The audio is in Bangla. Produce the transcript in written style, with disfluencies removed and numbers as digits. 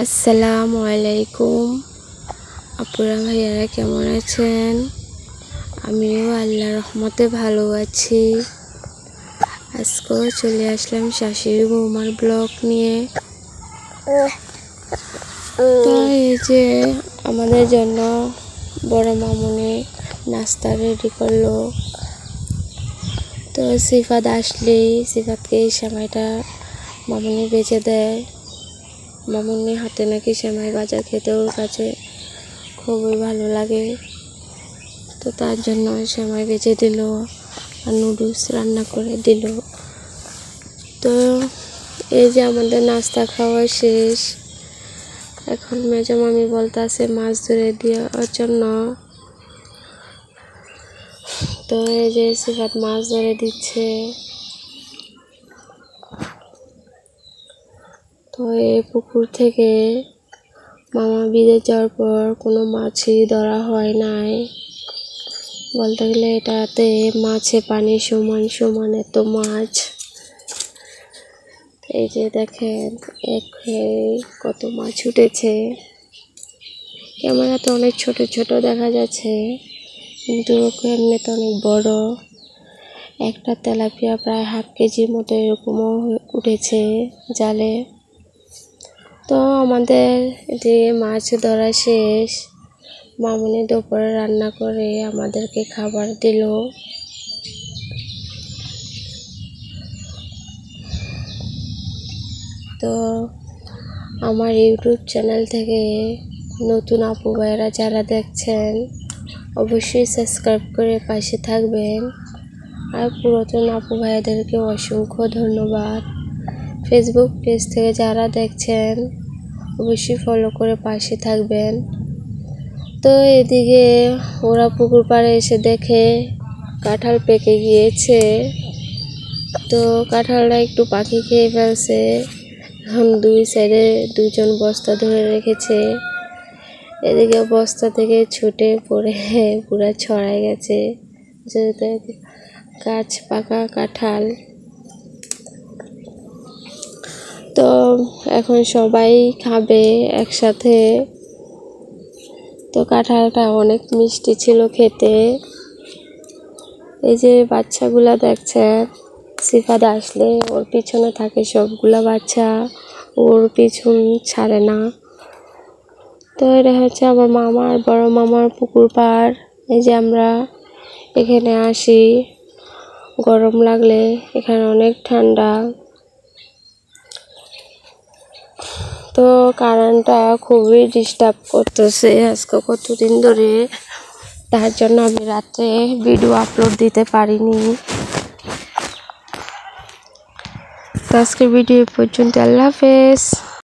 আসসালামু আলাইকুম। আপুরা ভাইয়ারা কেমন আছেন? আমিও আল্লাহর রহমতে ভালো আছি। আজকেও চলে আসলাম শাশুড়ি বৌমার ব্লগ নিয়ে। তো এই যে আমাদের জন্য বড় মামুনি নাস্তা রেডি করলো। তো সিফাত আসলেই সিফাতকে এই সেমাইটা মামুনি বেজে দেয়। মামুনি হাতে নাকি সেমাই ভাজা খেতে ওর কাছে খুবই ভালো লাগে। তো তার জন্য সেমাই ভেজে দিল আর নুডলস রান্না করে দিল। তো এই যে আমাদের নাস্তা খাওয়া শেষ। এখন মেজো মামি বলতেছে মাছ ধরে দেওয়ার জন্য। তো এই যে সিফাত মাছ ধরে দিচ্ছে। তো এই পুকুর থেকে মামা বিদেশ যাওয়ার পর কোনো মাছই ধরা হয় নাই। বলতে গেলে এটাতে মাছে পানি সমান সমান এত মাছ। এই যে দেখেন কত মাছ উঠেছে। ক্যামেরাতে অনেক ছোট ছোট দেখা যাচ্ছে, কিন্তু এমনিতে অনেক বড়। একটা তেলাপিয়া প্রায় হাফ কেজির মতো এরকমও উঠেছে জালে। তো আমাদের যে মাছ ধরা শেষ। মামুনি দুপুরে রান্না করে আমাদেরকে খাবার দিল। তো আমার ইউটিউব চ্যানেল থেকে নতুন আপু ভাইয়েরা যারা দেখছেন অবশ্যই সাবস্ক্রাইব করে পাশে থাকবেন। আর পুরাতন আপু ভাইয়াদেরকে অসংখ্য ধন্যবাদ। ফেসবুক পেজ থেকে যারা দেখছেন অবশ্যই ফলো করে পাশে থাকবেন। তো এদিকে ওরা পুকুর পাড়ে এসে দেখে কাঁঠাল পেকে গিয়েছে। তো কাঁঠালটা একটু পাখি খেয়ে ফেলছে। এখন দুই সাইডে দুজন বস্তা ধরে রেখেছে। এদিকে বস্তা থেকে ছুটে পড়ে পুরা ছড়াই গেছে গাছ পাকা কাঁঠাল। তো এখন সবাই খাবে একসাথে। তো কাঁঠালটা অনেক মিষ্টি ছিল খেতে। এই যে বাচ্চাগুলা দেখছেন, সিফাত আসলে ওর পিছনে থাকে সবগুলা বাচ্চা, ওর পিছন ছাড়ে না। তো এটা হচ্ছে আমার মামার বড় মামার পুকুর পাড়। এই যে আমরা এখানে আসি গরম লাগলে, এখানে অনেক ঠান্ডা। তো কারেন্টটা খুবই ডিস্টার্ব করতেছে আজকে কতদিন ধরে। তার জন্য আমি রাত্রে ভিডিও আপলোড দিতে পারিনি। আজকের ভিডিও পর্যন্ত, আল্লাহ হাফেজ।